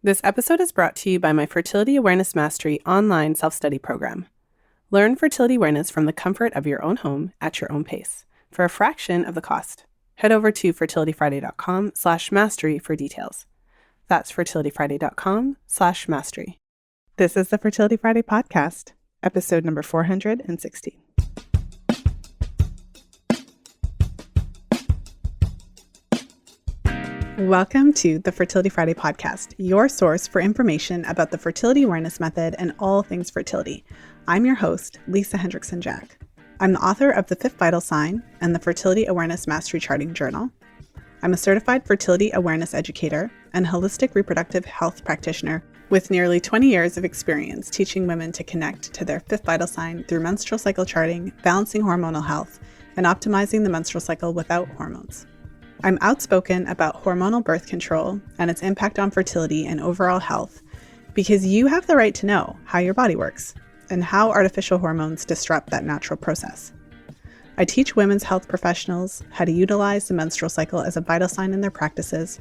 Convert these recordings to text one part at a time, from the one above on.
This episode is brought to you by my Fertility Awareness Mastery online self-study program. Learn fertility awareness from the comfort of your own home at your own pace for a fraction of the cost. Head over to fertilityfriday.com/mastery for details. That's fertilityfriday.com/mastery. This is the Fertility Friday podcast, episode number 460. Welcome to the Fertility Friday podcast, your source for information about the fertility awareness method and all things fertility. I'm your host, Lisa Hendrickson-Jack. I'm the author of The Fifth Vital Sign and the Fertility Awareness Mastery Charting Journal. I'm a certified fertility awareness educator and holistic reproductive health practitioner with nearly 20 years of experience teaching women to connect to their fifth vital sign through menstrual cycle charting, balancing hormonal health, and optimizing the menstrual cycle without hormones. I'm outspoken about hormonal birth control and its impact on fertility and overall health because you have the right to know how your body works and how artificial hormones disrupt that natural process. I teach women's health professionals how to utilize the menstrual cycle as a vital sign in their practices,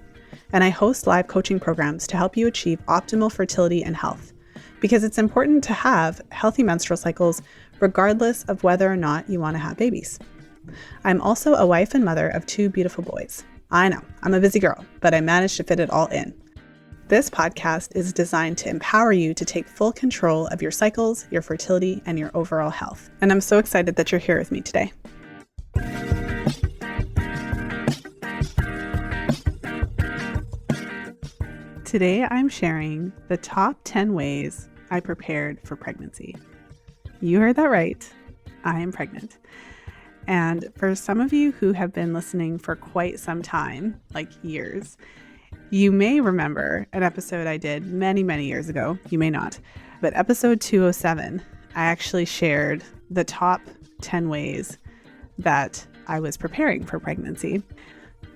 and I host live coaching programs to help you achieve optimal fertility and health because it's important to have healthy menstrual cycles regardless of whether or not you want to have babies. I'm also a wife and mother of 2 beautiful boys. I know, I'm a busy girl, but I managed to fit it all in. This podcast is designed to empower you to take full control of your cycles, your fertility, and your overall health. And I'm so excited that you're here with me today. Today, I'm sharing the top 10 ways I prepared for pregnancy. You heard that right. I am pregnant. And for some of you who have been listening for quite some time, like years, you may remember an episode I did many, many years ago. You may not. But episode 207, I actually shared the top 10 ways that I was preparing for pregnancy.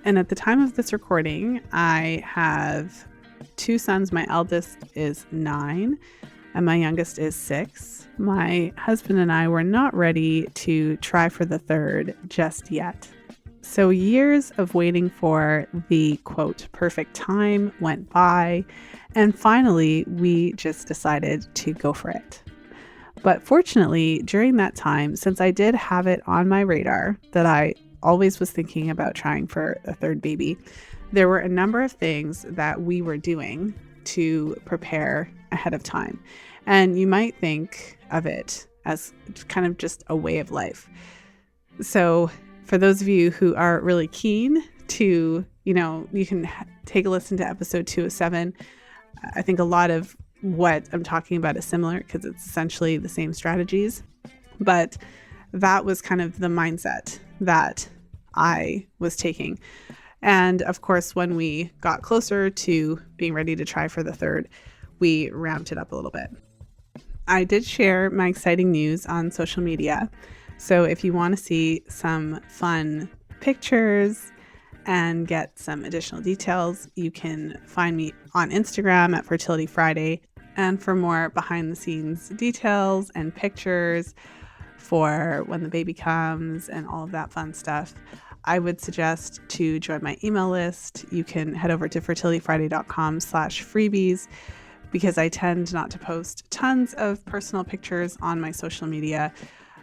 And at the time of this recording, I have 2 sons. My eldest is 9 and my youngest is 6. My husband and I were not ready to try for the third just yet. So years of waiting for the, quote, perfect time went by, and finally we just decided to go for it. But fortunately, during that time, since I did have it on my radar that I always was thinking about trying for a third baby, there were a number of things that we were doing to prepare ahead of time. And you might think of it as kind of just a way of life. So for those of you who are really keen to, you can take a listen to episode 207. I think a lot of what I'm talking about is similar because it's essentially the same strategies. But that was kind of the mindset that I was taking. And of course, when we got closer to being ready to try for the third, we ramped it up a little bit. I did share my exciting news on social media. So if you want to see some fun pictures and get some additional details, you can find me on Instagram at Fertility Friday. And for more behind the scenes details and pictures for when the baby comes and all of that fun stuff, I would suggest to join my email list. You can head over to fertilityfriday.com/freebies because I tend not to post tons of personal pictures on my social media.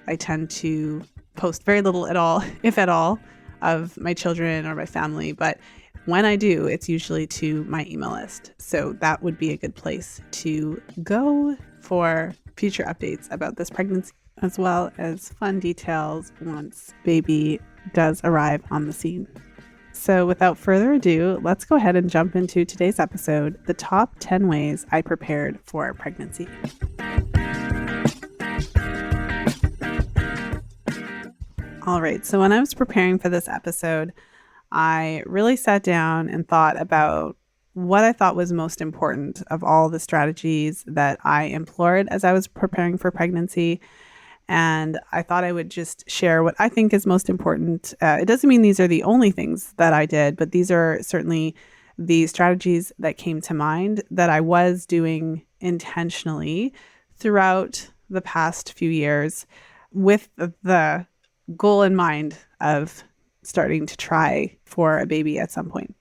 I tend to post very little at all, if at all, of my children or my family. But when I do, it's usually to my email list. So that would be a good place to go for future updates about this pregnancy, as well as fun details once baby does arrive on the scene. So without further ado, let's go ahead and jump into today's episode, the top 10 ways I prepared for pregnancy. All right, so when I was preparing for this episode, I really sat down and thought about what I thought was most important of all the strategies that I employed as I was preparing for pregnancy. And I thought I would just share what I think is most important. It doesn't mean these are the only things that I did, but these are certainly the strategies that came to mind that I was doing intentionally throughout the past few years with the goal in mind of starting to try for a baby at some point.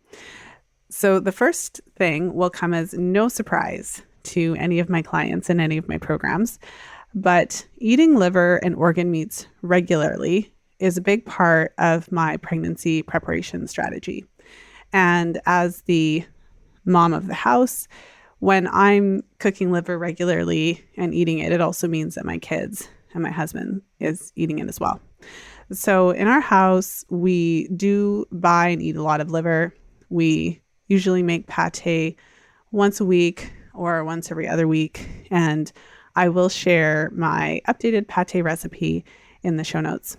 So the first thing will come as no surprise to any of my clients in any of my programs, but eating liver and organ meats regularly is a big part of my pregnancy preparation strategy. And as the mom of the house, when I'm cooking liver regularly and eating it, it also means that my kids and my husband is eating it as well. So in our house, we do buy and eat a lot of liver. We usually make pate once a week or once every other week. And I will share my updated pate recipe in the show notes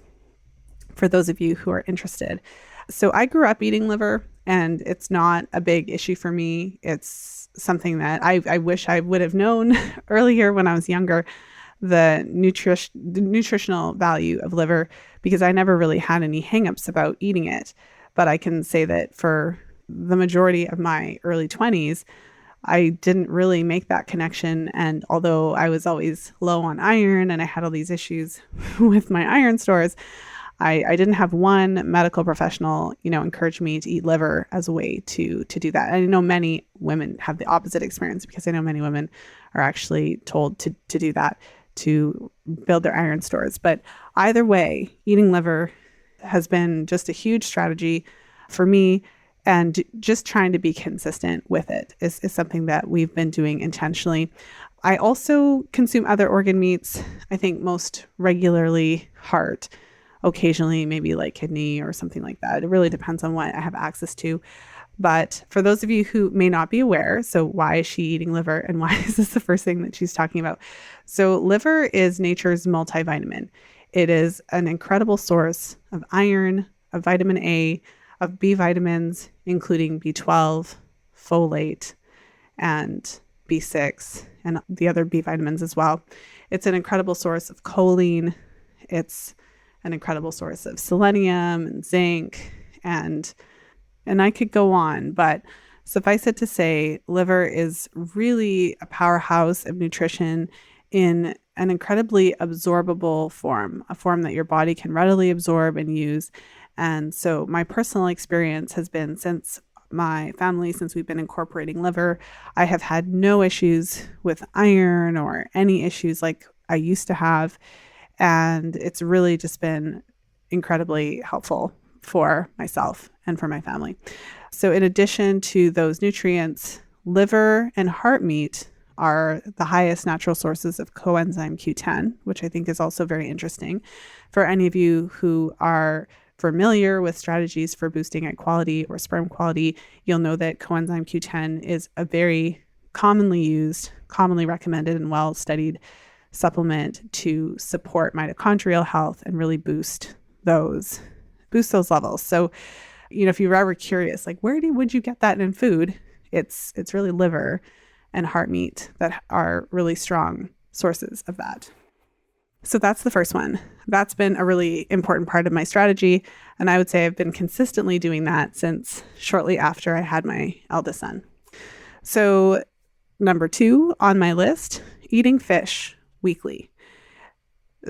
for those of you who are interested. So I grew up eating liver, and it's not a big issue for me. It's something that I wish I would have known earlier when I was younger, the nutritional value of liver, because I never really had any hangups about eating it. But I can say that for the majority of my early 20s, I didn't really make that connection. And although I was always low on iron and I had all these issues with my iron stores, I didn't have one medical professional, encourage me to eat liver as a way to do that. And I know many women have the opposite experience, because I know many women are actually told to do that to build their iron stores. But either way, eating liver has been just a huge strategy for me, and just trying to be consistent with it is something that we've been doing intentionally. I also consume other organ meats. I think most regularly heart, occasionally maybe like kidney or something like that. It really depends on what I have access to. But for those of you who may not be aware, so why is she eating liver and why is this the first thing that she's talking about? So liver is nature's multivitamin. It is an incredible source of iron, of vitamin A, of B vitamins, including B12, folate, and B6, and the other B vitamins as well. It's an incredible source of choline. It's an incredible source of selenium and zinc, and I could go on, but suffice it to say, liver is really a powerhouse of nutrition in an incredibly absorbable form, a form that your body can readily absorb and use. And so my personal experience has been, since we've been incorporating liver, I have had no issues with iron or any issues like I used to have. And it's really just been incredibly helpful for myself and for my family. So in addition to those nutrients, liver and heart meat are the highest natural sources of coenzyme Q10, which I think is also very interesting. For any of you who are familiar with strategies for boosting egg quality or sperm quality, you'll know that coenzyme Q10 is a very commonly used, commonly recommended, and well-studied supplement to support mitochondrial health and really boost those levels. So, if you were ever curious, like would you get that in food? It's really liver and heart meat that are really strong sources of that. So that's the first one. That's been a really important part of my strategy. And I would say I've been consistently doing that since shortly after I had my eldest son. So number 2 on my list, eating fish weekly.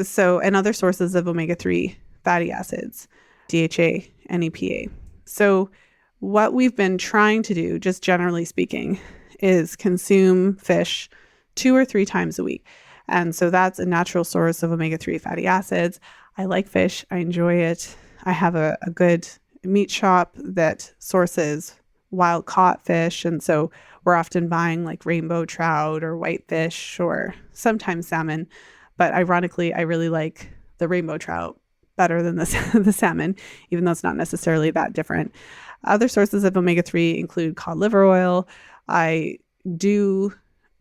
So, and other sources of omega-3 fatty acids, DHA and EPA. So what we've been trying to do, just generally speaking, is consume fish 2 or 3 times a week. And so that's a natural source of omega-3 fatty acids. I like fish. I enjoy it. I have a good meat shop that sources wild caught fish. And so we're often buying like rainbow trout or whitefish or sometimes salmon. But ironically, I really like the rainbow trout better than the salmon, even though it's not necessarily that different. Other sources of omega-3 include cod liver oil. I do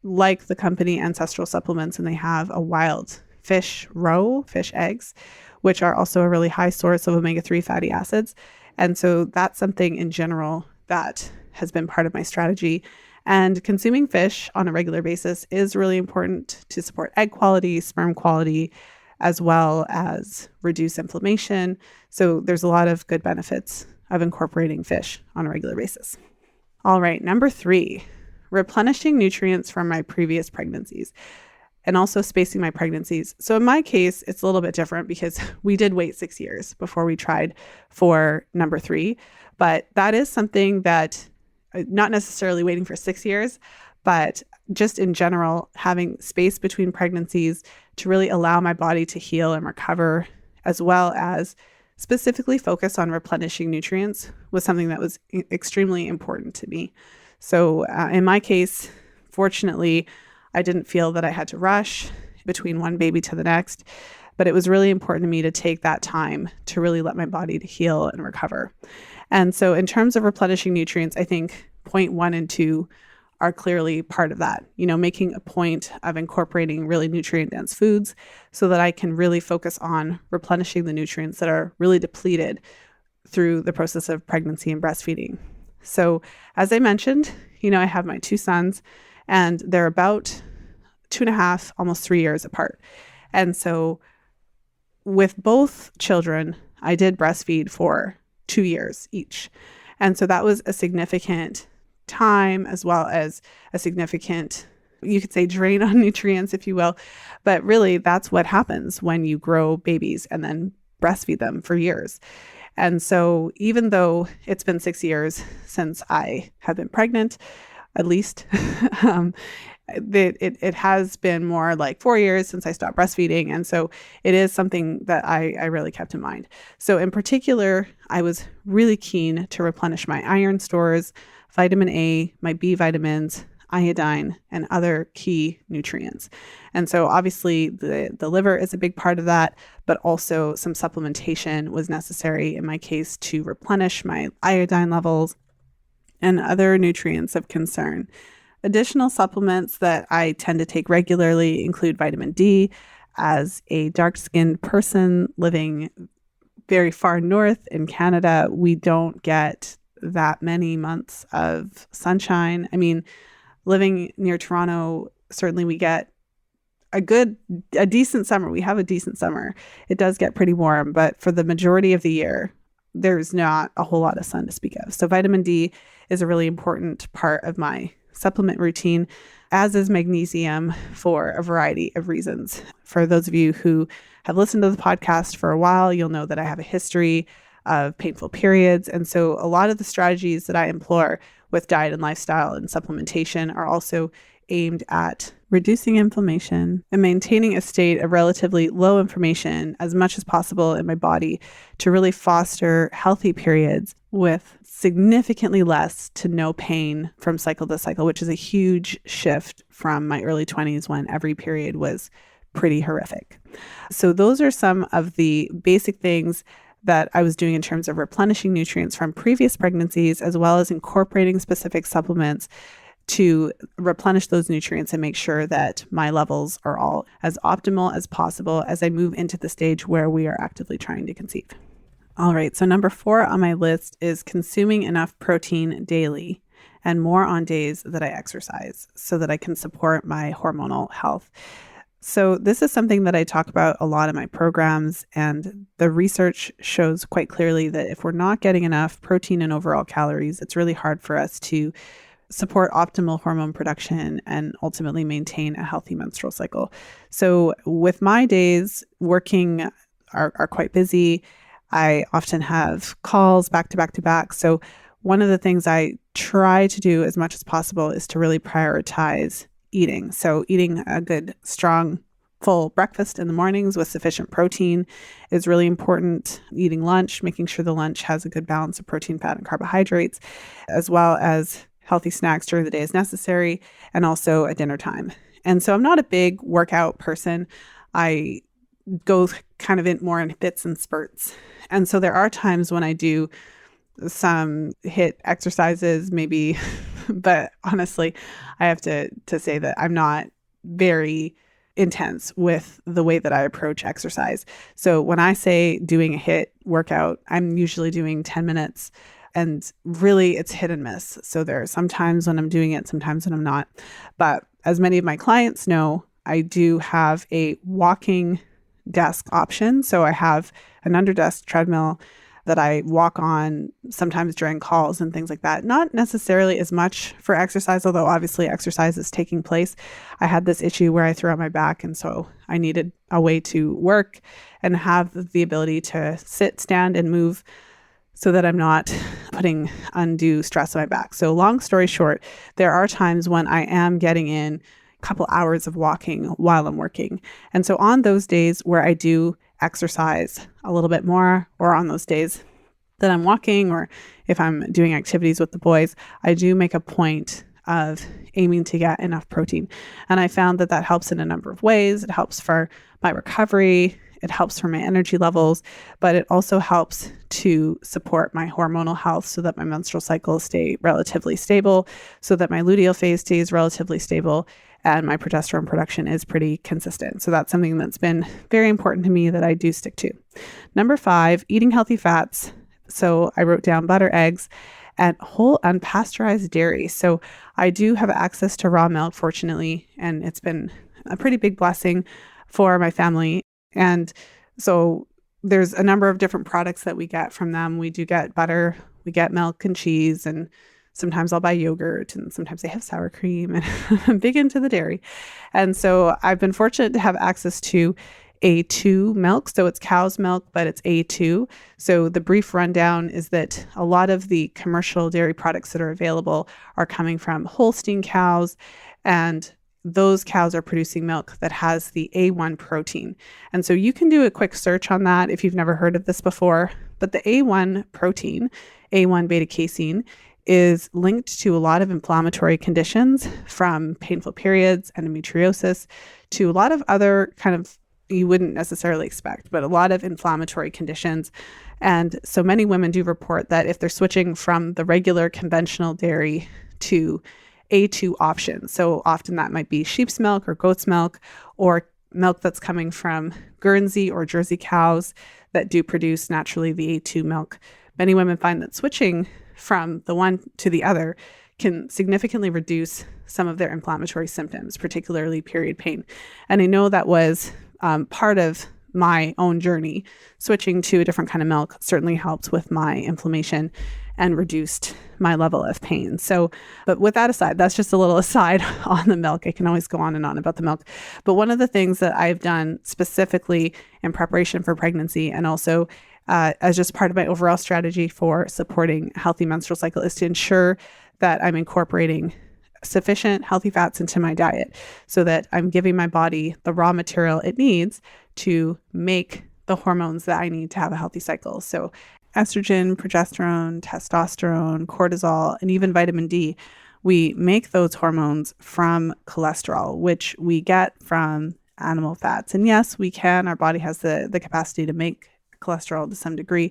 like the company Ancestral Supplements, and they have a wild fish roe, fish eggs, which are also a really high source of omega-3 fatty acids. And so that's something in general that has been part of my strategy. And consuming fish on a regular basis is really important to support egg quality, sperm quality, as well as reduce inflammation. So there's a lot of good benefits of incorporating fish on a regular basis. All right, number 3, replenishing nutrients from my previous pregnancies and also spacing my pregnancies. So in my case, it's a little bit different because we did wait 6 years before we tried for number 3. But that is something that not necessarily waiting for 6 years, but just in general, having space between pregnancies to really allow my body to heal and recover, as well as specifically focus on replenishing nutrients, was something that was extremely important to me. So in my case, fortunately, I didn't feel that I had to rush between one baby to the next, but it was really important to me to take that time to really let my body to heal and recover. And so in terms of replenishing nutrients, I think point 1 and 2 are clearly part of that, making a point of incorporating really nutrient-dense foods so that I can really focus on replenishing the nutrients that are really depleted through the process of pregnancy and breastfeeding. So as I mentioned, I have my 2 sons, and they're about 2.5, almost 3 years apart. And so with both children, I did breastfeed for 2 years each. And so that was a significant time, as well as a significant, you could say, drain on nutrients, if you will. But really, that's what happens when you grow babies and then breastfeed them for years. And so even though it's been 6 years since I have been pregnant, at least, it has been more like 4 years since I stopped breastfeeding. And so it is something that I really kept in mind. So in particular, I was really keen to replenish my iron stores, vitamin A, my B vitamins, iodine, and other key nutrients. And so obviously the liver is a big part of that, but also some supplementation was necessary in my case to replenish my iodine levels and other nutrients of concern. Additional supplements that I tend to take regularly include vitamin D. As a dark-skinned person living very far north in Canada, we don't get that many months of sunshine. I mean, living near Toronto, certainly we get a decent summer. We have a decent summer. It does get pretty warm, but for the majority of the year, there's not a whole lot of sun to speak of. So vitamin D is a really important part of my supplement routine, as is magnesium, for a variety of reasons. For those of you who have listened to the podcast for a while, you'll know that I have a history of painful periods. And so a lot of the strategies that I employ with diet and lifestyle and supplementation are also aimed at reducing inflammation and maintaining a state of relatively low inflammation as much as possible in my body to really foster healthy periods with significantly less to no pain from cycle to cycle, which is a huge shift from my early 20s when every period was pretty horrific. So those are some of the basic things that I was doing in terms of replenishing nutrients from previous pregnancies, as well as incorporating specific supplements to replenish those nutrients and make sure that my levels are all as optimal as possible as I move into the stage where we are actively trying to conceive. All right, so number 4 on my list is consuming enough protein daily and more on days that I exercise so that I can support my hormonal health. So this is something that I talk about a lot in my programs, and the research shows quite clearly that if we're not getting enough protein and overall calories, it's really hard for us to support optimal hormone production and ultimately maintain a healthy menstrual cycle. So with my days working are quite busy. I often have calls back to back to back. So one of the things I try to do as much as possible is to really prioritize eating. So eating a good, strong, full breakfast in the mornings with sufficient protein is really important. Eating lunch, making sure the lunch has a good balance of protein, fat, and carbohydrates, as well as healthy snacks during the day as necessary, and also at dinner time. And so I'm not a big workout person. I go kind of in more in bits and spurts. And so there are times when I do some HIIT exercises, maybe, but honestly, I have to say that I'm not very intense with the way that I approach exercise. So when I say doing a HIIT workout, I'm usually doing 10 minutes, and really it's hit and miss. So there are some times when I'm doing it, sometimes when I'm not. But as many of my clients know, I do have a walking desk option. So I have an under desk treadmill that I walk on sometimes during calls and things like that. Not necessarily as much for exercise, although obviously exercise is taking place. I had this issue where I threw out my back, and so I needed a way to work and have the ability to sit, stand, and move so that I'm not putting undue stress on my back. So long story short, there are times when I am getting in a couple hours of walking while I'm working. And so on those days where I do exercise a little bit more, or on those days that I'm walking, or if I'm doing activities with the boys, I do make a point of aiming to get enough protein. And I found that helps in a number of ways. It helps for my recovery. It helps for my energy levels, but it also helps to support my hormonal health so that my menstrual cycles stay relatively stable, so that my luteal phase stays relatively stable, and my progesterone production is pretty consistent. So that's something that's been very important to me that I do stick to. Number 5, eating healthy fats. So I wrote down butter, eggs, and whole unpasteurized dairy. So I do have access to raw milk, fortunately, and it's been a pretty big blessing for my family. And so there's a number of different products that we get from them. We do get butter, we get milk and cheese, and sometimes I'll buy yogurt, and sometimes they have sour cream, and I'm big into the dairy. And so I've been fortunate to have access to A2 milk. So it's cow's milk, but it's A2. So the brief rundown is that a lot of the commercial dairy products that are available are coming from Holstein cows, and those cows are producing milk that has the A1 protein. And so you can do a quick search on that if you've never heard of this before. But the A1 protein, A1 beta casein, is linked to a lot of inflammatory conditions, from painful periods, endometriosis, to a lot of other kind of, you wouldn't necessarily expect, but a lot of inflammatory conditions. And so many women do report that if they're switching from the regular conventional dairy to A2 options, so often that might be sheep's milk or goat's milk, or milk that's coming from Guernsey or Jersey cows that do produce naturally the A2 milk. Many women find that switching from the one to the other can significantly reduce some of their inflammatory symptoms, particularly period pain. And I know that was part of my own journey. Switching to a different kind of milk certainly helped with my inflammation and reduced my level of pain. So, but with that aside, that's just a little aside on the milk. I can always go on and on about the milk. But one of the things that I've done specifically in preparation for pregnancy, and also as just part of my overall strategy for supporting a healthy menstrual cycle, is to ensure that I'm incorporating sufficient healthy fats into my diet, so that I'm giving my body the raw material it needs to make the hormones that I need to have a healthy cycle. So estrogen, progesterone, testosterone, cortisol, and even vitamin D, we make those hormones from cholesterol, which we get from animal fats. And yes, we can, our body has the capacity to make cholesterol to some degree.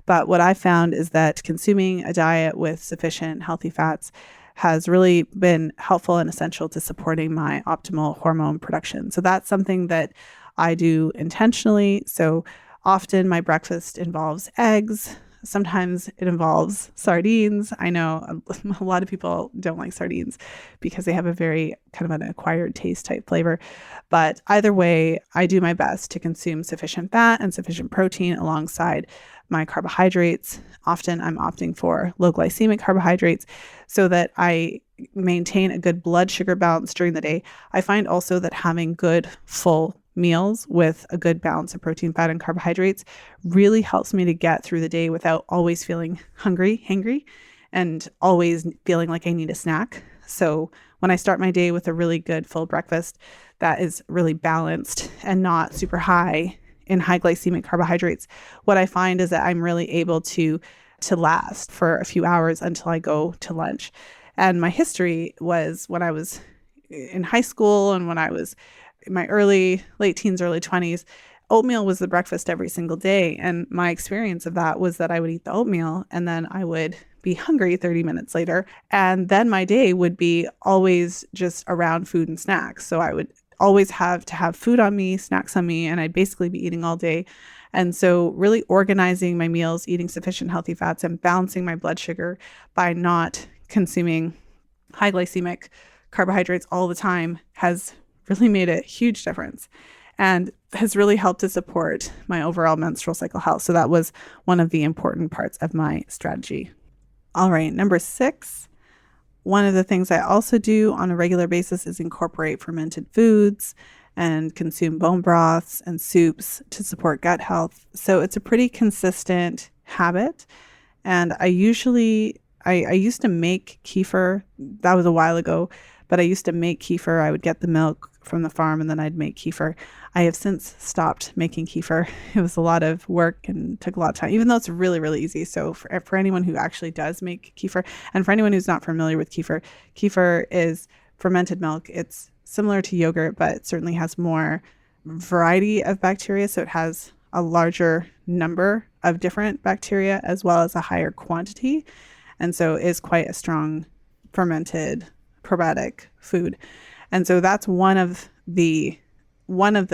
But what I found is that consuming a diet with sufficient healthy fats has really been helpful and essential to supporting my optimal hormone production. So that's something that I do intentionally. So often my breakfast involves eggs. Sometimes it involves sardines. I know a lot of people don't like sardines because they have a very kind of an acquired taste type flavor. But either way, I do my best to consume sufficient fat and sufficient protein alongside my carbohydrates. Often I'm opting for low glycemic carbohydrates so that I maintain a good blood sugar balance during the day. I find also that having good full meals with a good balance of protein, fat, and carbohydrates really helps me to get through the day without always feeling hangry, and always feeling like I need a snack. So when I start my day with a really good full breakfast that is really balanced and not super high in high glycemic carbohydrates, what I find is that I'm really able to last for a few hours until I go to lunch. And my history was when I was in high school and when I was in my late teens, early 20s, oatmeal was the breakfast every single day. And my experience of that was that I would eat the oatmeal and then I would be hungry 30 minutes later. And then my day would be always just around food and snacks. So I would always have to have food on me, snacks on me, and I'd basically be eating all day. And so really organizing my meals, eating sufficient healthy fats, and balancing my blood sugar by not consuming high glycemic carbohydrates all the time has really made a huge difference and has really helped to support my overall menstrual cycle health. So that was one of the important parts of my strategy. All right, number 6. One of the things I also do on a regular basis is incorporate fermented foods and consume bone broths and soups to support gut health. So it's a pretty consistent habit. And I used to make kefir. That was a while ago, but I used to make kefir. I would get the milk from the farm and then I'd make kefir. I have since stopped making kefir. It was a lot of work and took a lot of time, even though it's really, really easy. So for anyone who actually does make kefir, and for anyone who's not familiar with kefir, kefir is fermented milk. It's similar to yogurt, but it certainly has more variety of bacteria. So it has a larger number of different bacteria as well as a higher quantity. And so is quite a strong fermented probiotic food. And so that's one of the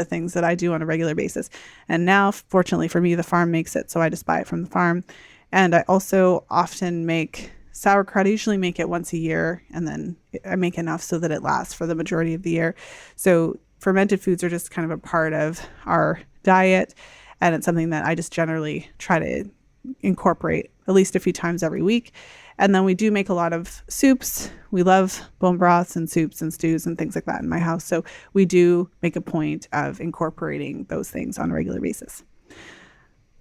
things that I do on a regular basis. And now, fortunately for me, the farm makes it. So I just buy it from the farm. And I also often make sauerkraut. I usually make it once a year, and then I make enough so that it lasts for the majority of the year. So fermented foods are just kind of a part of our diet. And it's something that I just generally try to incorporate at least a few times every week. And then we do make a lot of soups. We love bone broths and soups and stews and things like that in my house. So we do make a point of incorporating those things on a regular basis.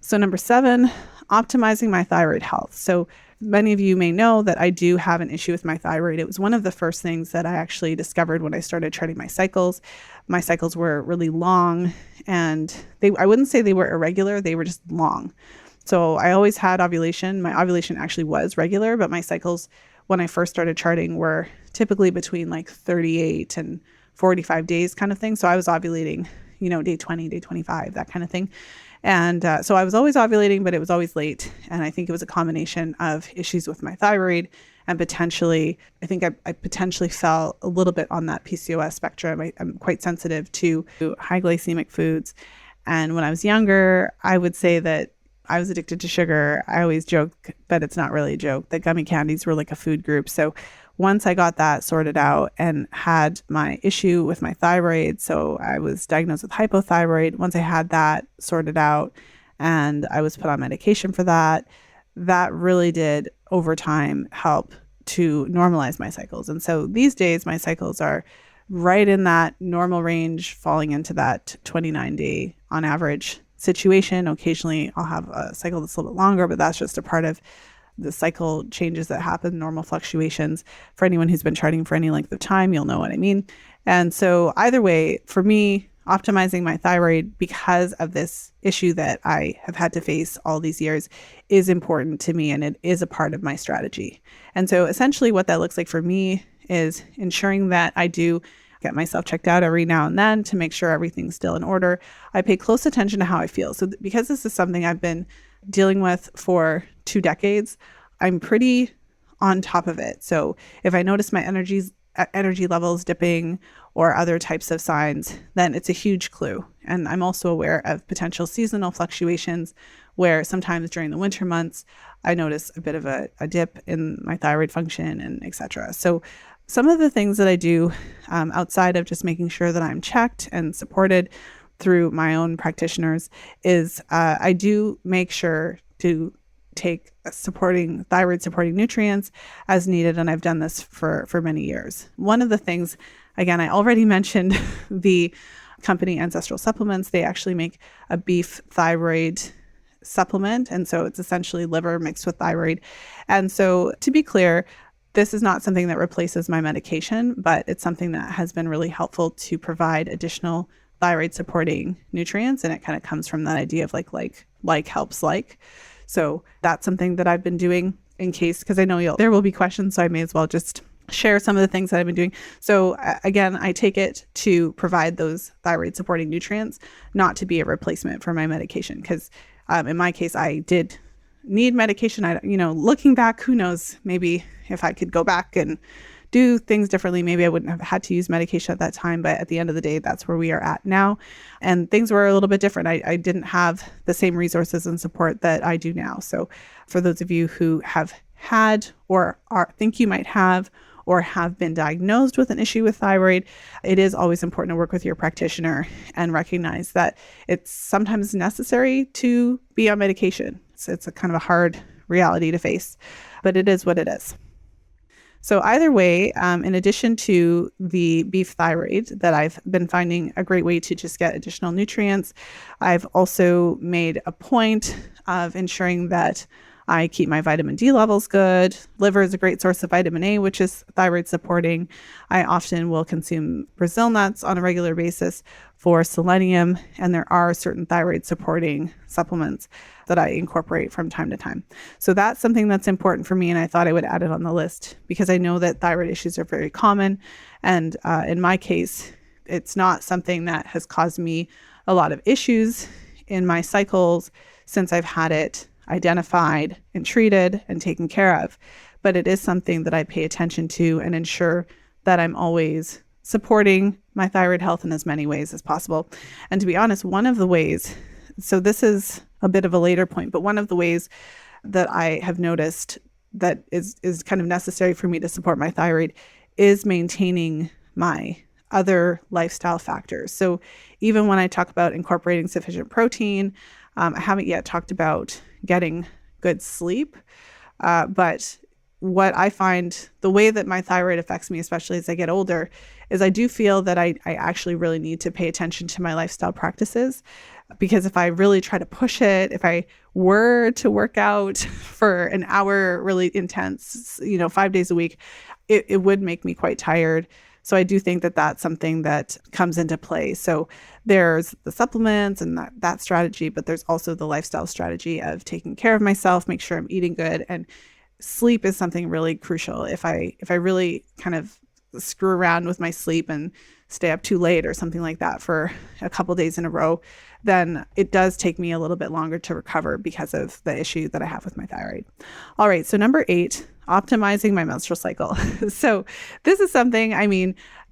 So number 7, optimizing my thyroid health. So many of you may know that I do have an issue with my thyroid. It was one of the first things that I actually discovered when I started charting my cycles. My cycles were really long, and I wouldn't say they were irregular, they were just long. So I always had ovulation. My ovulation actually was regular, but my cycles when I first started charting were typically between like 38 and 45 days kind of thing. So I was ovulating, day 20, day 25, that kind of thing. And so I was always ovulating, but it was always late. And I think it was a combination of issues with my thyroid and potentially, I think I potentially fell a little bit on that PCOS spectrum. I'm quite sensitive to high glycemic foods. And when I was younger, I would say that I was addicted to sugar. I always joke, but it's not really a joke, that gummy candies were like a food group. So once I got that sorted out and had my issue with my thyroid, so I was diagnosed with hypothyroid. Once I had that sorted out and I was put on medication for that, that really did over time help to normalize my cycles. And so these days my cycles are right in that normal range, falling into that 29-day on average situation. Occasionally I'll have a cycle that's a little bit longer, but that's just a part of the cycle changes that happen, normal fluctuations. For anyone who's been charting for any length of time, you'll know what I mean. And so either way, for me, optimizing my thyroid because of this issue that I have had to face all these years is important to me, and it is a part of my strategy. And so essentially what that looks like for me is ensuring that I do get myself checked out every now and then to make sure everything's still in order. I pay close attention to how I feel. So because this is something I've been dealing with for 2 decades, I'm pretty on top of it. So if I notice my energy levels dipping or other types of signs, then it's a huge clue. And I'm also aware of potential seasonal fluctuations where sometimes during the winter months, I notice a bit of a dip in my thyroid function and etc. So some of the things that I do outside of just making sure that I'm checked and supported through my own practitioners is I do make sure to take thyroid supporting nutrients as needed. And I've done this for many years. One of the things, again, I already mentioned the company Ancestral Supplements. They actually make a beef thyroid supplement. And so it's essentially liver mixed with thyroid. And so to be clear, this is not something that replaces my medication, but it's something that has been really helpful to provide additional thyroid supporting nutrients. And it kind of comes from that idea of like helps like. So that's something that I've been doing in case, because I know there will be questions. So I may as well just share some of the things that I've been doing. So again, I take it to provide those thyroid supporting nutrients, not to be a replacement for my medication. Because in my case, I did need medication. Looking back, who knows, maybe if I could go back and do things differently, maybe I wouldn't have had to use medication at that time. But at the end of the day, that's where we are at now. And things were a little bit different. I didn't have the same resources and support that I do now. So for those of you who have had or think you might have or have been diagnosed with an issue with thyroid, it is always important to work with your practitioner and recognize that it's sometimes necessary to be on medication. It's a kind of a hard reality to face, but it is what it is. So either way, in addition to the beef thyroid that I've been finding a great way to just get additional nutrients, I've also made a point of ensuring that I keep my vitamin D levels good. Liver is a great source of vitamin A, which is thyroid supporting. I often will consume Brazil nuts on a regular basis for selenium, and there are certain thyroid supporting supplements that I incorporate from time to time. So that's something that's important for me, and I thought I would add it on the list because I know that thyroid issues are very common, and in my case, it's not something that has caused me a lot of issues in my cycles since I've had it identified and treated and taken care of. But it is something that I pay attention to and ensure that I'm always supporting my thyroid health in as many ways as possible. And to be honest, one of the ways, so this is a bit of a later point, but one of the ways that I have noticed that is kind of necessary for me to support my thyroid is maintaining my other lifestyle factors. So even when I talk about incorporating sufficient protein, I haven't yet talked about getting good sleep. But what I find, the way that my thyroid affects me, especially as I get older, is I do feel that I actually really need to pay attention to my lifestyle practices. Because if I really try to push it, if I were to work out for an hour, really intense, 5 days a week, it would make me quite tired. So I do think that that's something that comes into play. So there's the supplements and that strategy, but there's also the lifestyle strategy of taking care of myself, make sure I'm eating good. And sleep is something really crucial. If I really kind of screw around with my sleep and stay up too late or something like that for a couple days in a row, then it does take me a little bit longer to recover because of the issue that I have with my thyroid. All right, so number 8, optimizing my menstrual cycle. So this is something,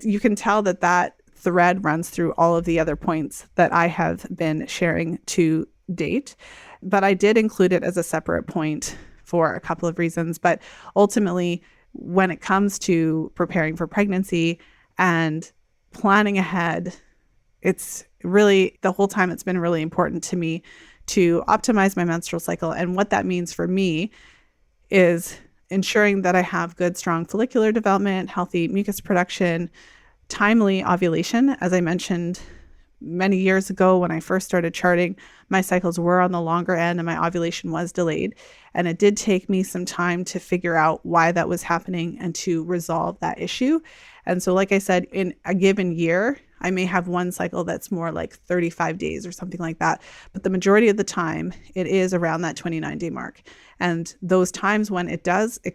you can tell that thread runs through all of the other points that I have been sharing to date, but I did include it as a separate point for a couple of reasons. But ultimately, when it comes to preparing for pregnancy and planning ahead, it's really, the whole time it's been really important to me to optimize my menstrual cycle. And what that means for me is ensuring that I have good, strong follicular development, healthy mucus production, timely ovulation. As I mentioned many years ago when I first started charting, my cycles were on the longer end and my ovulation was delayed. And it did take me some time to figure out why that was happening and to resolve that issue. And so, like I said, in a given year, I may have one cycle that's more like 35 days or something like that. But the majority of the time, it is around that 29-day mark. And those times when it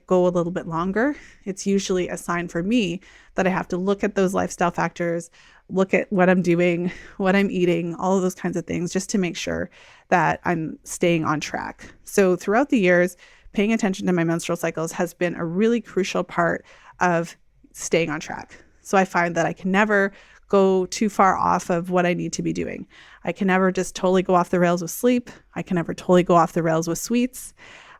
go a little bit longer, it's usually a sign for me that I have to look at those lifestyle factors, look at what I'm doing, what I'm eating, all of those kinds of things, just to make sure that I'm staying on track. So throughout the years, paying attention to my menstrual cycles has been a really crucial part of staying on track. So I find that I can never go too far off of what I need to be doing. I can never just totally go off the rails with sleep. I can never totally go off the rails with sweets.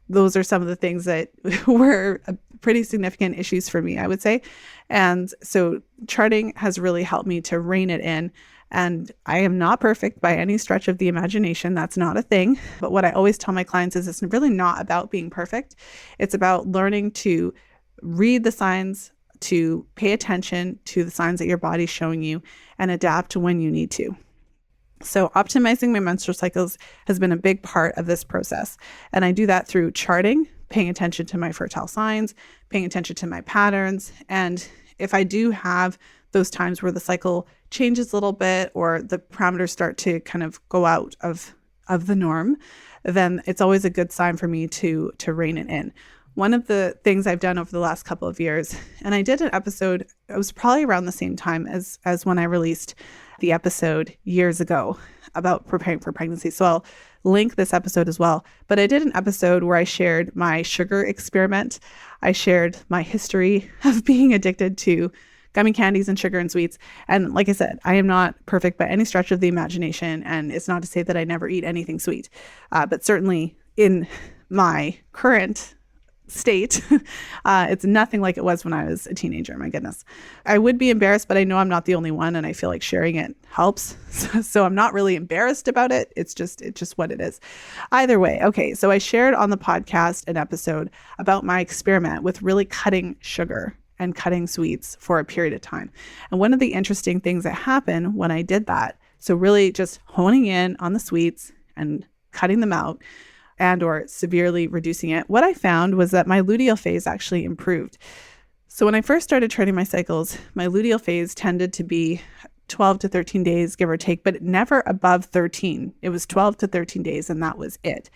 Those are some of the things that were pretty significant issues for me, I would say. And so charting has really helped me to rein it in. And I am not perfect by any stretch of the imagination. That's not a thing. But what I always tell my clients is it's really not about being perfect. It's about learning to read the signs, to pay attention to the signs that your body's showing you and adapt when you need to. So optimizing my menstrual cycles has been a big part of this process. And I do that through charting, paying attention to my fertile signs, paying attention to my patterns. And if I do have those times where the cycle changes a little bit or the parameters start to kind of go out of the norm, then it's always a good sign for me to rein it in. One of the things I've done over the last couple of years, and I did an episode, it was probably around the same time as when I released the episode years ago about preparing for pregnancy. So I'll link this episode as well. But I did an episode where I shared my sugar experiment. I shared my history of being addicted to gummy candies and sugar and sweets. And like I said, I am not perfect by any stretch of the imagination. And it's not to say that I never eat anything sweet. But certainly in my current state, it's nothing like it was when I was a teenager. My goodness. I would be embarrassed, but I know I'm not the only one. And I feel like sharing it helps. So I'm not really embarrassed about it. It's just what it is. Either way. Okay. So I shared on the podcast an episode about my experiment with really cutting sugar and cutting sweets for a period of time. And one of the interesting things that happened when I did that, so really just honing in on the sweets and cutting them out, and or severely reducing it, what I found was that my luteal phase actually improved. So when I first started tracking my cycles, my luteal phase tended to be 12 to 13 days, give or take, but never above 13. It was 12 to 13 days, and that was it.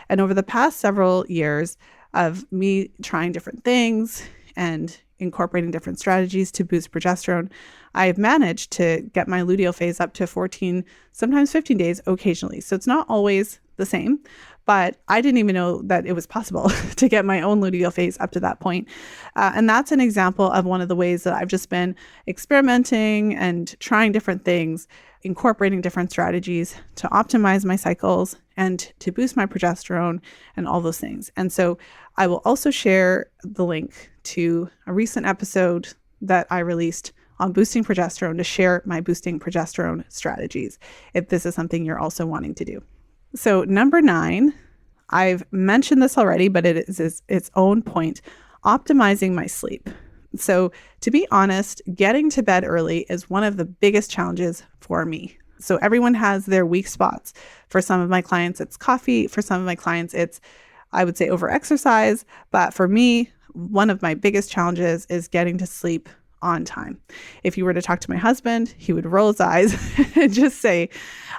And over the past several years of me trying different things and incorporating different strategies to boost progesterone, I've managed to get my luteal phase up to 14, sometimes 15 days occasionally. So it's not always the same, but I didn't even know that it was possible to get my own luteal phase up to that point. And that's an example of one of the ways that I've just been experimenting and trying different things, incorporating different strategies to optimize my cycles and to boost my progesterone and all those things. And so I will also share the link to a recent episode that I released on boosting progesterone to share my boosting progesterone strategies if this is something you're also wanting to do. So number 9, I've mentioned this already, but it is its own point, optimizing my sleep. So to be honest, getting to bed early is one of the biggest challenges for me. So everyone has their weak spots. For some of my clients, it's coffee. For some of my clients, it's, I would say, over-exercise. But for me, one of my biggest challenges is getting to sleep on time. If you were to talk to my husband, he would roll his eyes and just say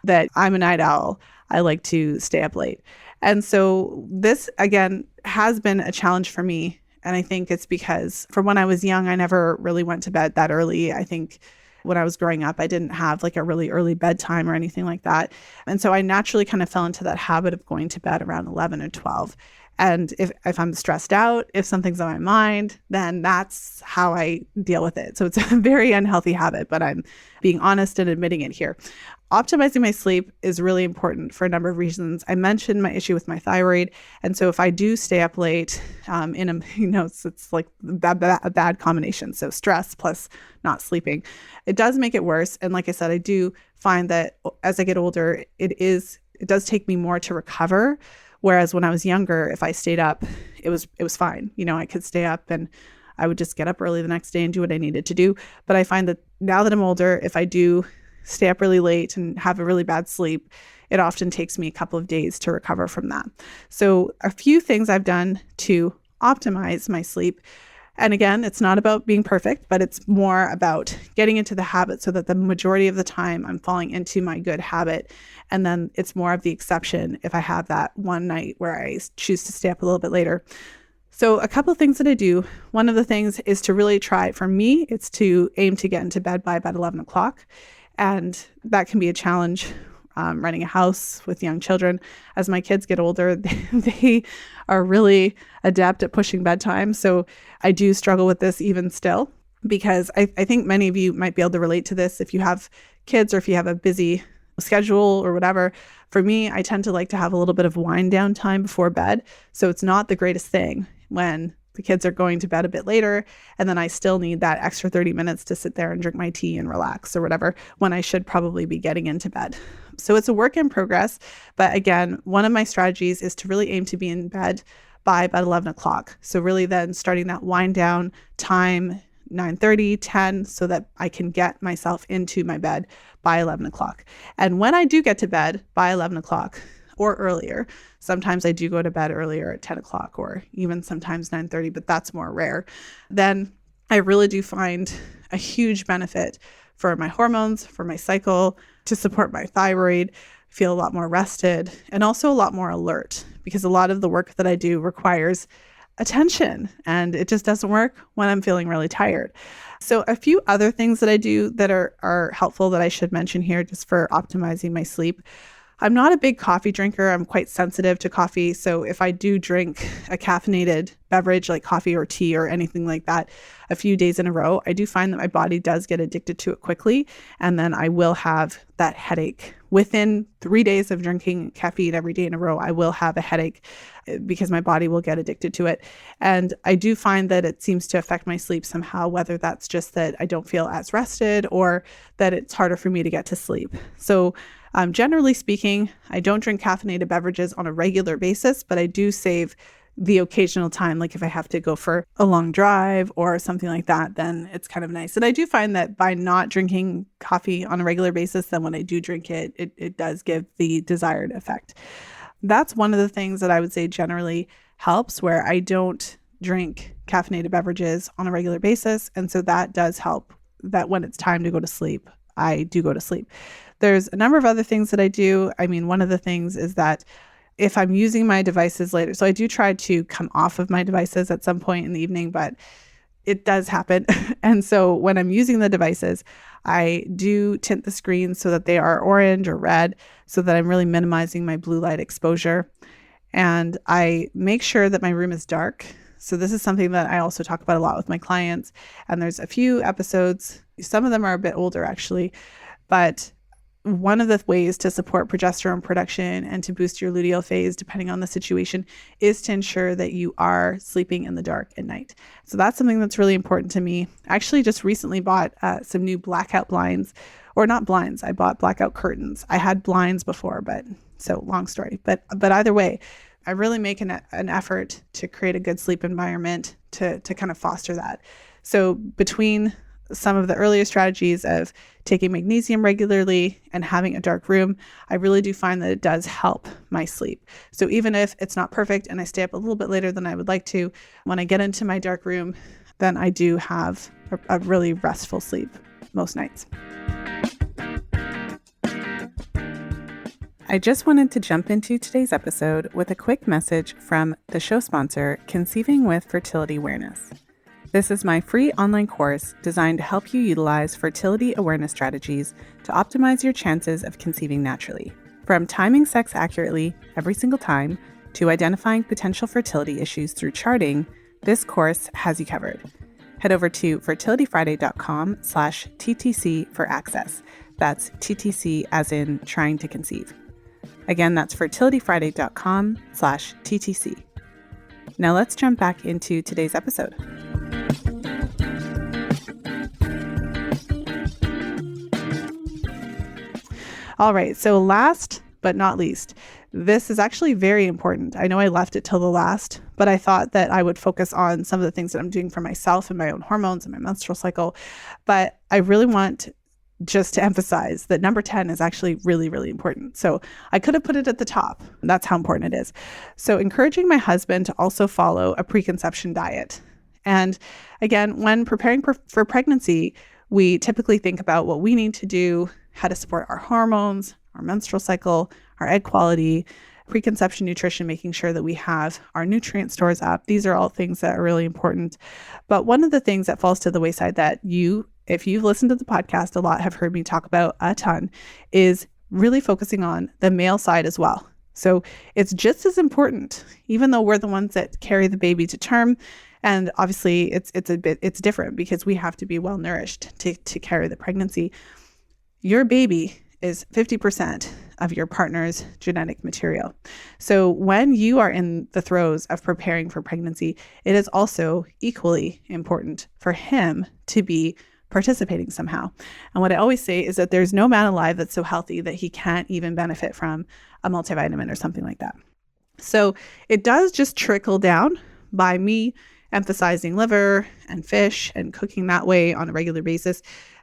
that I'm a night owl. I like to stay up late. And so this, again, has been a challenge for me. And I think it's because from when I was young, I never really went to bed that early. I think when I was growing up, I didn't have like a really early bedtime or anything like that. And so I naturally kind of fell into that habit of going to bed around 11 or 12. And if I'm stressed out, if something's on my mind, then that's how I deal with it. So it's a very unhealthy habit, but I'm being honest and admitting it here. Optimizing my sleep is really important for a number of reasons. I mentioned my issue with my thyroid. And so if I do stay up late, it's like a bad combination. So stress plus not sleeping, it does make it worse. And like I said, I do find that as I get older, it does take me more to recover. Whereas when I was younger, if I stayed up, it was fine. I could stay up and I would just get up early the next day and do what I needed to do. But I find that now that I'm older, if I do stay up really late and have a really bad sleep, it often takes me a couple of days to recover from that. So a few things I've done to optimize my sleep. And again, it's not about being perfect, but it's more about getting into the habit so that the majority of the time I'm falling into my good habit. And then it's more of the exception if I have that one night where I choose to stay up a little bit later. So a couple of things that I do. One of the things is to really try, for me, it's to aim to get into bed by about 11 o'clock. And that can be a challenge running a house with young children. As my kids get older, they are really adept at pushing bedtime. So I do struggle with this even still, because I think many of you might be able to relate to this if you have kids or if you have a busy schedule or whatever. For me, I tend to like to have a little bit of wind down time before bed. So it's not the greatest thing when the kids are going to bed a bit later, and then I still need that extra 30 minutes to sit there and drink my tea and relax or whatever, when I should probably be getting into bed. So it's a work in progress. But again, one of my strategies is to really aim to be in bed by about 11 o'clock. So really then starting that wind down time, 9:30, 10, so that I can get myself into my bed by 11 o'clock. And when I do get to bed by 11 o'clock, or earlier. Sometimes I do go to bed earlier at 10 o'clock or even sometimes 9:30, but that's more rare. Then I really do find a huge benefit for my hormones, for my cycle, to support my thyroid, feel a lot more rested, and also a lot more alert, because a lot of the work that I do requires attention and it just doesn't work when I'm feeling really tired. So a few other things that I do that are helpful that I should mention here just for optimizing my sleep. I'm not a big coffee drinker. I'm quite sensitive to coffee. So if I do drink a caffeinated beverage like coffee or tea or anything like that a few days in a row, I do find that my body does get addicted to it quickly. And then I will have that headache. Within 3 days of drinking caffeine every day in a row, I will have a headache because my body will get addicted to it. And I do find that it seems to affect my sleep somehow, whether that's just that I don't feel as rested or that it's harder for me to get to sleep. So generally speaking, I don't drink caffeinated beverages on a regular basis, but I do save the occasional time. Like if I have to go for a long drive or something like that, then it's kind of nice. And I do find that by not drinking coffee on a regular basis, then when I do drink it, it does give the desired effect. that's one of the things that I would say generally helps, where I don't drink caffeinated beverages on a regular basis. And so that does help, that when it's time to go to sleep, I do go to sleep. There's a number of other things that I do. I mean, one of the things is that if I'm using my devices later, so I do try to come off of my devices at some point in the evening, but it does happen. And so when I'm using the devices, I do tint the screens so that they are orange or red, so that I'm really minimizing my blue light exposure. And I make sure that my room is dark. So this is something that I also talk about a lot with my clients. And there's a few episodes, some of them are a bit older actually, but one of the ways to support progesterone production and to boost your luteal phase, depending on the situation, is to ensure that you are sleeping in the dark at night. So that's something that's really important to me. I actually just recently bought some new blackout blinds, or not blinds. I bought blackout curtains. I had blinds before, but so long story. But either way, I really make an effort to create a good sleep environment to kind of foster that. So between some of the earlier strategies of taking magnesium regularly and having a dark room, I really do find that it does help my sleep. So even if it's not perfect and I stay up a little bit later than I would like to, when I get into my dark room, then I do have a really restful sleep most nights. I just wanted to jump into today's episode with a quick message from the show sponsor, Conceiving with Fertility Awareness. This is my free online course designed to help you utilize fertility awareness strategies to optimize your chances of conceiving naturally. From timing sex accurately every single time to identifying potential fertility issues through charting, this course has you covered. Head over to fertilityfriday.com/TTC for access. That's TTC as in trying to conceive. Again, that's fertilityfriday.com/TTC. Now let's jump back into today's episode. All right. So last but not least, this is actually very important. I know I left it till the last, but I thought that I would focus on some of the things that I'm doing for myself and my own hormones and my menstrual cycle. But I really want just to emphasize that number 10 is actually really, really important. So I could have put it at the top. That's how important it is. So encouraging my husband to also follow a preconception diet. And again, when preparing for pregnancy, we typically think about what we need to do, how to support our hormones, our menstrual cycle, our egg quality, preconception nutrition, making sure that we have our nutrient stores up. These are all things that are really important. But one of the things that falls to the wayside that if you've listened to the podcast a lot, have heard me talk about a ton, is really focusing on the male side as well. So it's just as important, even though we're the ones that carry the baby to term. And obviously it's different because we have to be well nourished to carry the pregnancy. Your baby is 50% of your partner's genetic material. So when you are in the throes of preparing for pregnancy, it is also equally important for him to be participating somehow. And what I always say is that there's no man alive that's so healthy that he can't even benefit from a multivitamin or something like that. So it does just trickle down by me emphasizing liver and fish and cooking that way on a regular basis.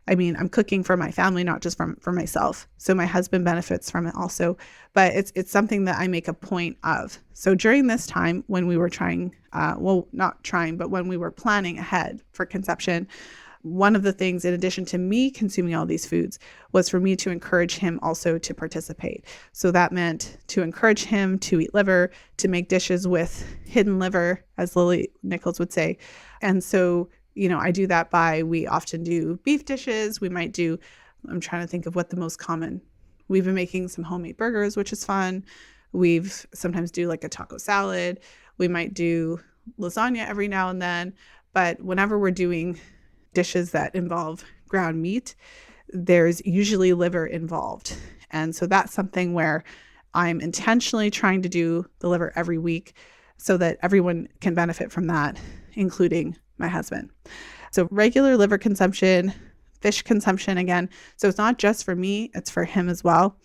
I mean, I'm cooking for my family, not just for myself. So my husband benefits from it also, but it's something that I make a point of. So during this time when we were when we were planning ahead for conception, one of the things, in addition to me consuming all these foods, was for me to encourage him also to participate. So that meant to encourage him to eat liver, to make dishes with hidden liver, as Lily Nichols would say. And so, I do that we often do beef dishes. I'm trying to think of what the most common, we've been making some homemade burgers, which is fun. We've sometimes do like a taco salad. We might do lasagna every now and then, but whenever we're doing dishes that involve ground meat, there's usually liver involved. And so that's something where I'm intentionally trying to do the liver every week so that everyone can benefit from that, including my husband. So regular liver consumption, fish consumption again. So it's not just for me, it's for him as well.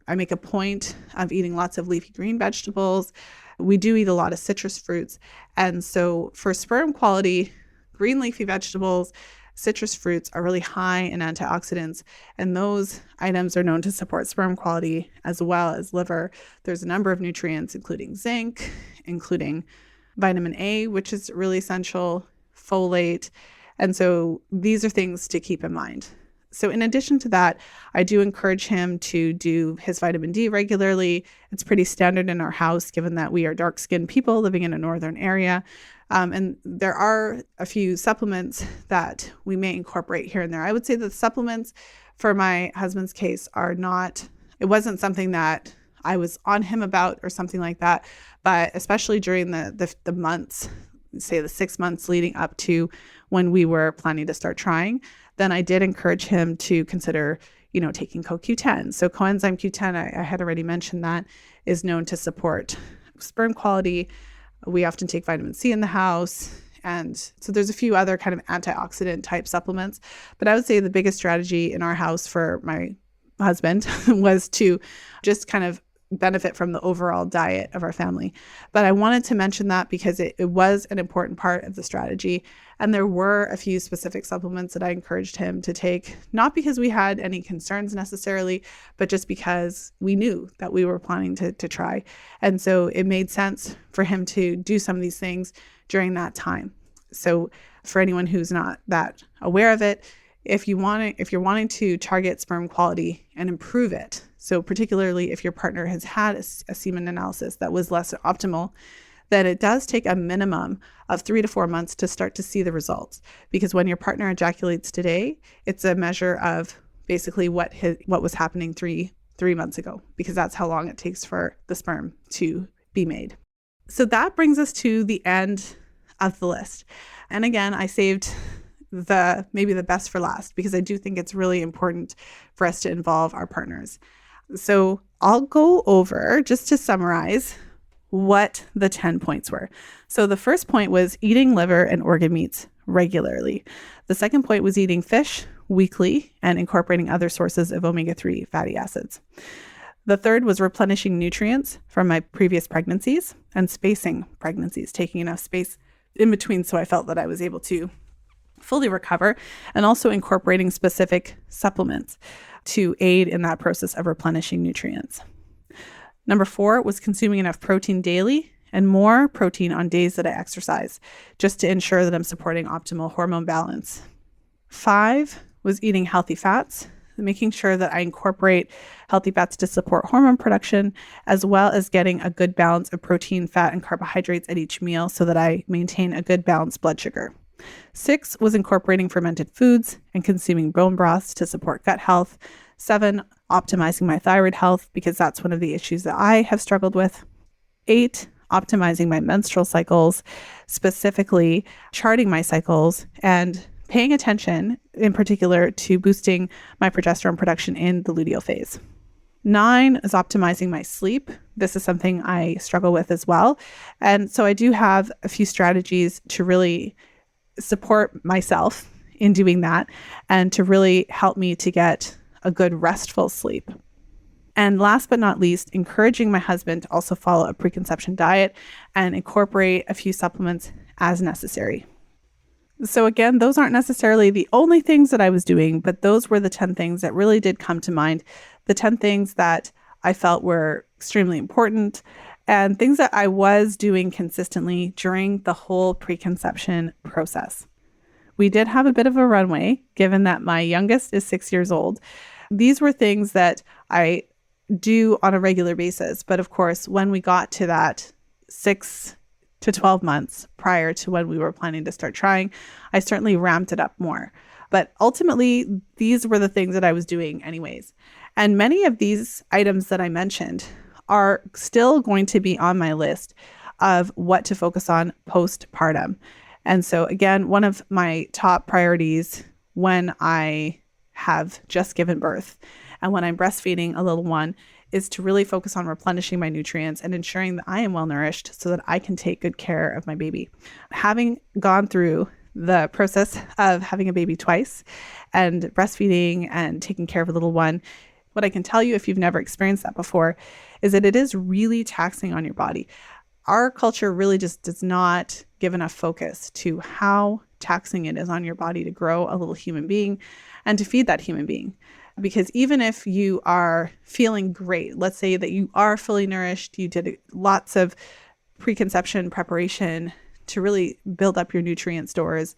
I make a point of eating lots of leafy green vegetables. We do eat a lot of citrus fruits. And so for sperm quality, green leafy vegetables, citrus fruits are really high in antioxidants, and those items are known to support sperm quality as well as liver. There's a number of nutrients, including zinc, including vitamin A, which is really essential, folate. And so these are things to keep in mind. So in addition to that, I do encourage him to do his vitamin D regularly. It's pretty standard in our house, given that we are dark-skinned people living in a northern area. And there are a few supplements that we may incorporate here and there. I would say that the supplements for my husband's case it wasn't something that I was on him about or something like that. But especially during the months, say the 6 months leading up to when we were planning to start trying, then I did encourage him to consider, taking CoQ10. So Coenzyme Q10, I had already mentioned that, is known to support sperm quality. We often take vitamin C in the house. And so there's a few other kind of antioxidant type supplements. But I would say the biggest strategy in our house for my husband was to just kind of benefit from the overall diet of our family. But I wanted to mention that because it was an important part of the strategy. And there were a few specific supplements that I encouraged him to take, not because we had any concerns necessarily, but just because we knew that we were planning to try. And so it made sense for him to do some of these things during that time. So for anyone who's not that aware of it, if you're wanting to target sperm quality and improve it, so particularly if your partner has had a semen analysis that was less optimal, then it does take a minimum of 3 to 4 months to start to see the results. Because when your partner ejaculates today, it's a measure of basically what was happening three months ago, because that's how long it takes for the sperm to be made. So that brings us to the end of the list. And again, I saved maybe the best for last, because I do think it's really important for us to involve our partners. So I'll go over, just to summarize, what the 10 points were. So the first point was eating liver and organ meats regularly. The second point was eating fish weekly and incorporating other sources of omega-3 fatty acids. The third was replenishing nutrients from my previous pregnancies and spacing pregnancies, taking enough space in between so I felt that I was able to fully recover, and also incorporating specific supplements to aid in that process of replenishing nutrients. Number 4 was consuming enough protein daily and more protein on days that I exercise, just to ensure that I'm supporting optimal hormone balance. 5 was eating healthy fats, making sure that I incorporate healthy fats to support hormone production, as well as getting a good balance of protein, fat, and carbohydrates at each meal so that I maintain a good balanced blood sugar. 6 was incorporating fermented foods and consuming bone broths to support gut health. 7, optimizing my thyroid health, because that's one of the issues that I have struggled with. 8, optimizing my menstrual cycles, specifically charting my cycles and paying attention in particular to boosting my progesterone production in the luteal phase. 9 is optimizing my sleep. This is something I struggle with as well. And so I do have a few strategies to really support myself in doing that and to really help me to get a good restful sleep. And last but not least, encouraging my husband to also follow a preconception diet and incorporate a few supplements as necessary. So again, those aren't necessarily the only things that I was doing, but those were the 10 things that really did come to mind, the 10 things that I felt were extremely important, and things that I was doing consistently during the whole preconception process. We did have a bit of a runway, given that my youngest is 6 years old. These were things that I do on a regular basis. But of course, when we got to that 6 to 12 months prior to when we were planning to start trying, I certainly ramped it up more. But ultimately, these were the things that I was doing anyways. And many of these items that I mentioned are still going to be on my list of what to focus on postpartum. And so again, one of my top priorities when I have just given birth and when I'm breastfeeding a little one is to really focus on replenishing my nutrients and ensuring that I am well nourished so that I can take good care of my baby. Having gone through the process of having a baby twice and breastfeeding and taking care of a little one, what I can tell you, if you've never experienced that before, is that it is really taxing on your body. Our culture really just does not give enough focus to how taxing it is on your body to grow a little human being and to feed that human being. Because even if you are feeling great, let's say that you are fully nourished, you did lots of preconception preparation to really build up your nutrient stores,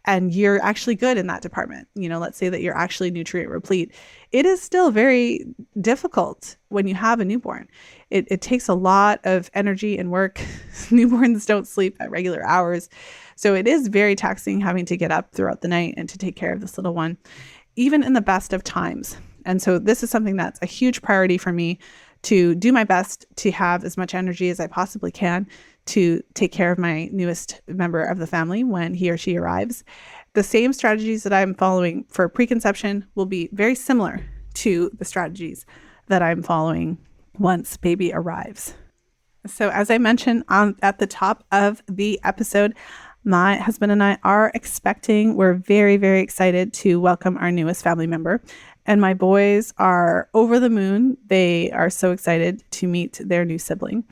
and you're actually good in that department. Let's say that you're actually nutrient replete. It is still very difficult when you have a newborn. It takes a lot of energy and work. Newborns don't sleep at regular hours. So it is very taxing having to get up throughout the night and to take care of this little one, even in the best of times. And so this is something that's a huge priority for me, to do my best to have as much energy as I possibly can to take care of my newest member of the family when he or she arrives. The same strategies that I'm following for preconception will be very similar to the strategies that I'm following once baby arrives. So as I mentioned at the top of the episode, my husband and I are expecting. We're very, very excited to welcome our newest family member. And my boys are over the moon. They are so excited to meet their new sibling.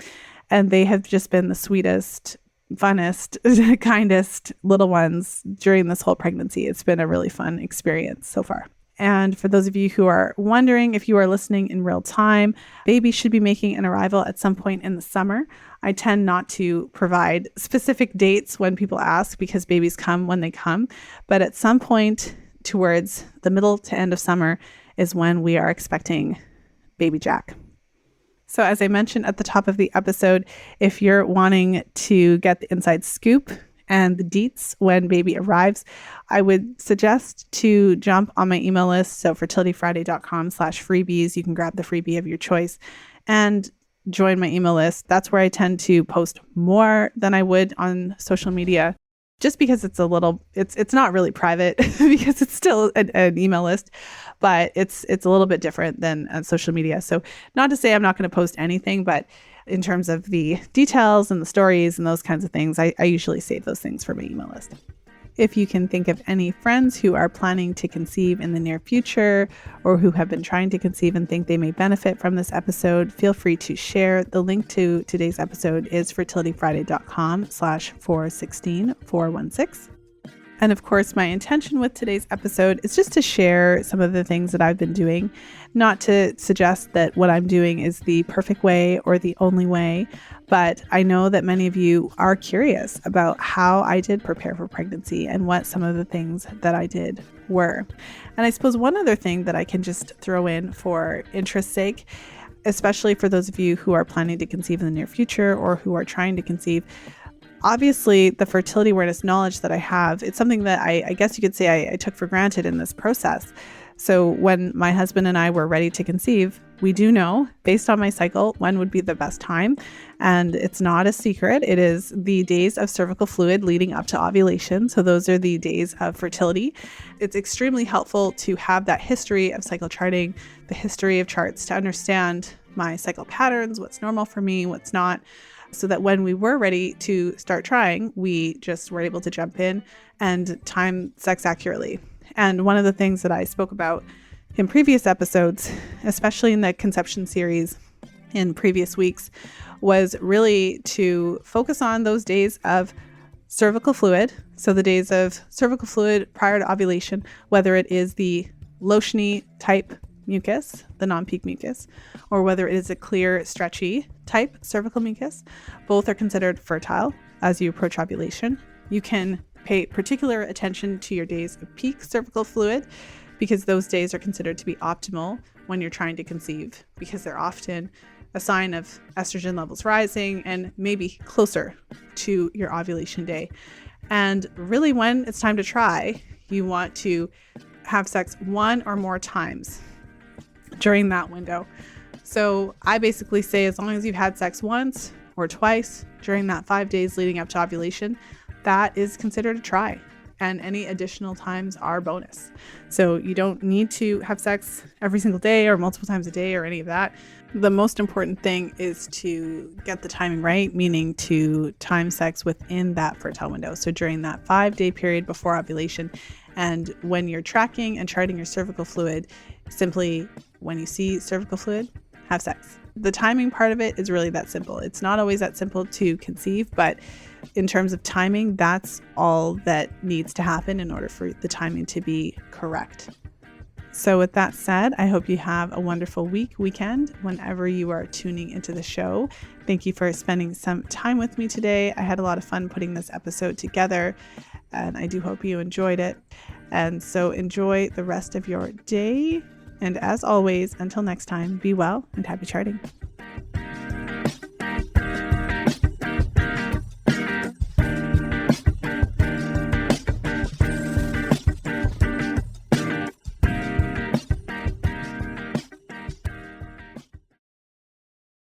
And they have just been the sweetest, funnest, kindest little ones during this whole pregnancy. It's been a really fun experience so far. And for those of you who are wondering, if you are listening in real time, baby should be making an arrival at some point in the summer. I tend not to provide specific dates when people ask, because babies come when they come. But at some point towards the middle to end of summer is when we are expecting baby Jack. So as I mentioned at the top of the episode, if you're wanting to get the inside scoop and the deets when baby arrives, I would suggest to jump on my email list. So fertilityfriday.com/freebies. You can grab the freebie of your choice and join my email list. That's where I tend to post more than I would on social media, just because it's not really private because it's still an email list, but it's a little bit different than on social media. So not to say I'm not going to post anything, but in terms of the details and the stories and those kinds of things, I usually save those things for my email list. If you can think of any friends who are planning to conceive in the near future, or who have been trying to conceive and think they may benefit from this episode, feel free to share. The link to today's episode is fertilityfriday.com/416416. And of course, my intention with today's episode is just to share some of the things that I've been doing, not to suggest that what I'm doing is the perfect way or the only way, but I know that many of you are curious about how I did prepare for pregnancy and what some of the things that I did were. And I suppose one other thing that I can just throw in for interest's sake, especially for those of you who are planning to conceive in the near future or who are trying to conceive, obviously, the fertility awareness knowledge that I have, it's something that I guess you could say I took for granted in this process. So when my husband and I were ready to conceive, we do know, based on my cycle, when would be the best time. And it's not a secret. It is the days of cervical fluid leading up to ovulation. So those are the days of fertility. It's extremely helpful to have that history of cycle charting, the history of charts, to understand my cycle patterns, what's normal for me, what's not, so that when we were ready to start trying, we just were able to jump in and time sex accurately. And one of the things that I spoke about in previous episodes, especially in the conception series in previous weeks, was really to focus on those days of cervical fluid. So the days of cervical fluid prior to ovulation, whether it is the lotiony type mucus, the non-peak mucus, or whether it is a clear, stretchy type cervical mucus, both are considered fertile as you approach ovulation. You can pay particular attention to your days of peak cervical fluid, because those days are considered to be optimal when you're trying to conceive, because they're often a sign of estrogen levels rising and maybe closer to your ovulation day. And really, when it's time to try, you want to have sex one or more times during that window. So I basically say, as long as you've had sex once or twice during that 5 days leading up to ovulation, that is considered a try. And any additional times are bonus. So you don't need to have sex every single day or multiple times a day or any of that. The most important thing is to get the timing right, meaning to time sex within that fertile window. So during that 5-day period before ovulation. And when you're tracking and charting your cervical fluid, simply when you see cervical fluid, have sex. The timing part of it is really that simple. It's not always that simple to conceive, but in terms of timing, that's all that needs to happen in order for the timing to be correct. So with that said, I hope you have a wonderful weekend, whenever you are tuning into the show. Thank you for spending some time with me today. I had a lot of fun putting this episode together, and I do hope you enjoyed it. And so enjoy the rest of your day. And as always, until next time, be well and happy charting.